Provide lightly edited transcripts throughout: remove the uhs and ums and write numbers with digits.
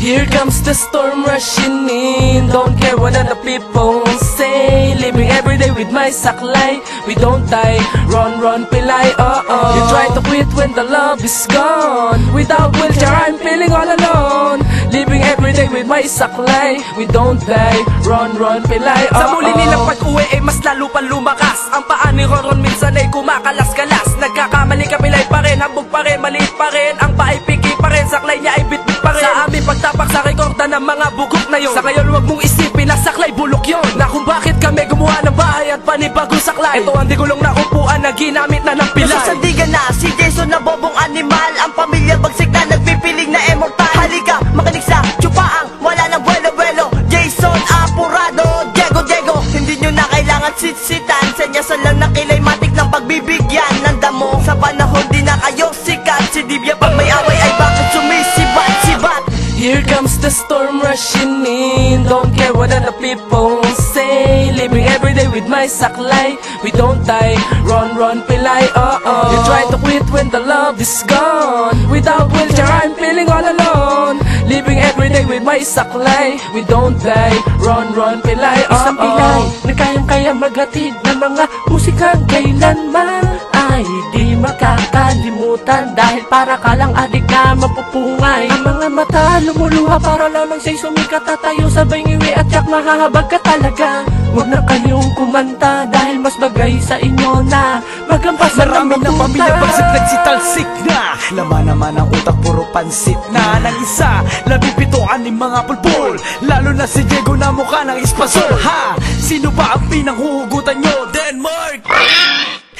Here comes the storm rushing in. Don't care what other people say. Living every day with my saklay. We don't die, run, run, pilay, oh. You try to quit when the love is gone. Without wheelchair, I'm feeling all alone. Living every day with my saklay. We don't die, run, run, pilay, oh. Sa muli nilang pag-uwi ay mas lalo pang lumakas. Ang paa ni Roron minsan ay kumakalas-kalas. Nagkakamali kapilay pa rin, hambog pa rin, maliit pa rin. Ang paa ay piki pa rin, saklay niya ay bitbit pa rin. Sa aming pagtapak sa rekorda ng mga bugok na yun. Sa ngayon huwag mong isipin na saklay bulok yun. Na kung bakit kami gumawa ng bahay at panibagong saklay. Ito ang digulong na upuan na ginamit na ng pilay. Nasasandigan na si Jason na bobong animal. Ang pamilya bagsik na nagpipiling na immortal. Halika, makinig sa tsupaang wala ng buwelo-buwelo. Jason Apurado, Diego. Hindi nyo na kailangan sitsitan. Sanyasan lang na kilaymatik ng pagbibigyan ng damo. Sa panahon di na kayo sikat. Si Divya pag may away ay bakit sumisibat-sibat. Here comes the storm rushing in. Don't care what other people say. Living every day with my saklay. We don't die, run, run, pilay, oh. You try to quit when the love is gone. Without wheelchair, I'm feeling all alone. Living every day with my saklay. We don't die, run, run, pilay, oh. Isang pilay na kayang-kaya maghatid ng mga musikang kailanman ay di makakalimutan. Dahil para ka lang adik na mapupungay. Ang mga mata lumuluha para lamang siya'y sumikat at tayo sabay ngiwi at yak mahahabag ka talaga. Huwag na kayong kumanta dahil mas bagay sa inyo na magampasan ng marami ng pamilya bagsik nagsitalsik na. Laman naman ang utak puro pansit na. Nang isa, 17 mga pulpul. Lalo na si Diego na mukha ng espasol. Ha! Sino ba ang pinanghuhugutan nyo? Denmark!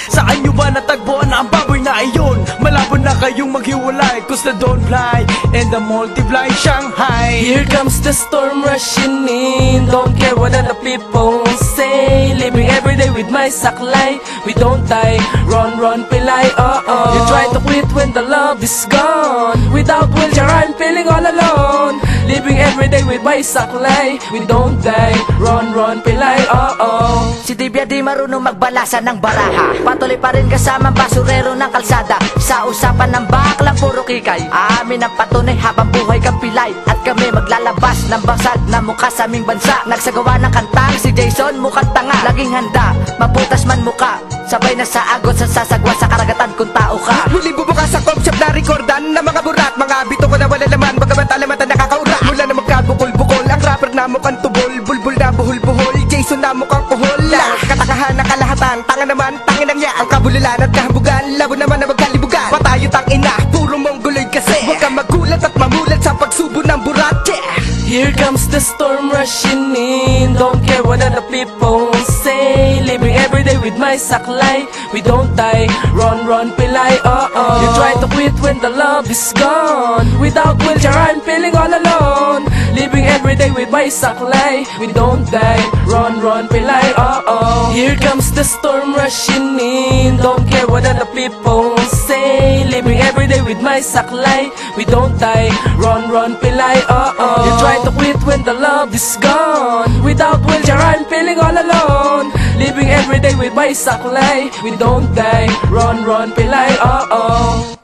Saan nyo ba natagpuan ang baboy na iyon? Malabo na kayong maghiwalay, cause the don't fly and the multiply Shanghai. Here comes the storm rushing in. Don't care what other people say. Living every day with my saklay. We don't die, run, run, pilay, oh. You try to quit when the love is gone. Without wheelchair, I'm feeling all alone. Living every day with my saklay. We don't die, run, run, pilay, oh. Si Divya di marunong magbalasa ng baraha. Patuloy pa rin kasama basurero ng kalsada. Sa usapan ng bakla puro kikay. Amin ang patunay habang buhay kang pilay. At kami maglalabas ng basag na mukha sa aming bansa. Nagsagawa ng kantang si Jason mukhang tanga. Laging handa, maputas man muka. Sabay na sa agot sa sasagwa sa karagatan kung tao ka. Muli bubukas sa coffee shop na rekordan ng mga burat. Mga bito ko na wala laman, bagamat alamatan nakakaura. Mula na magkabukol-bukol, ang rapper na mukhang tubol. Bulbul na buhol-buhol, Jason na mukhang kuhol. Katakahan na kalahatan, tanga naman, tangin ang at kabululan at kahambugan, labo naman na magkalibugan. Patayo tang ina, puro mongoloid kasi. Huwag kang magulat at mamulat sa pagsubo ng burat, yeah. Here comes the storm rushing in. Don't care what other people say. Living every day with my saklay. We don't die, run, run, pilay, oh. You try to quit when the love is gone. Without wheelchair, I'm feeling all alone. Living every day with my saklay. We don't die, run, run, pilay, oh. Here comes the storm rushing in. Don't care what other people say. Living every day with my saklay. We don't die, run, run, pilay, oh. You try to quit when the love is gone. Without wheelchair, I'm feeling all alone. Living every day with my saklay. We don't die, run, run, pilay, oh.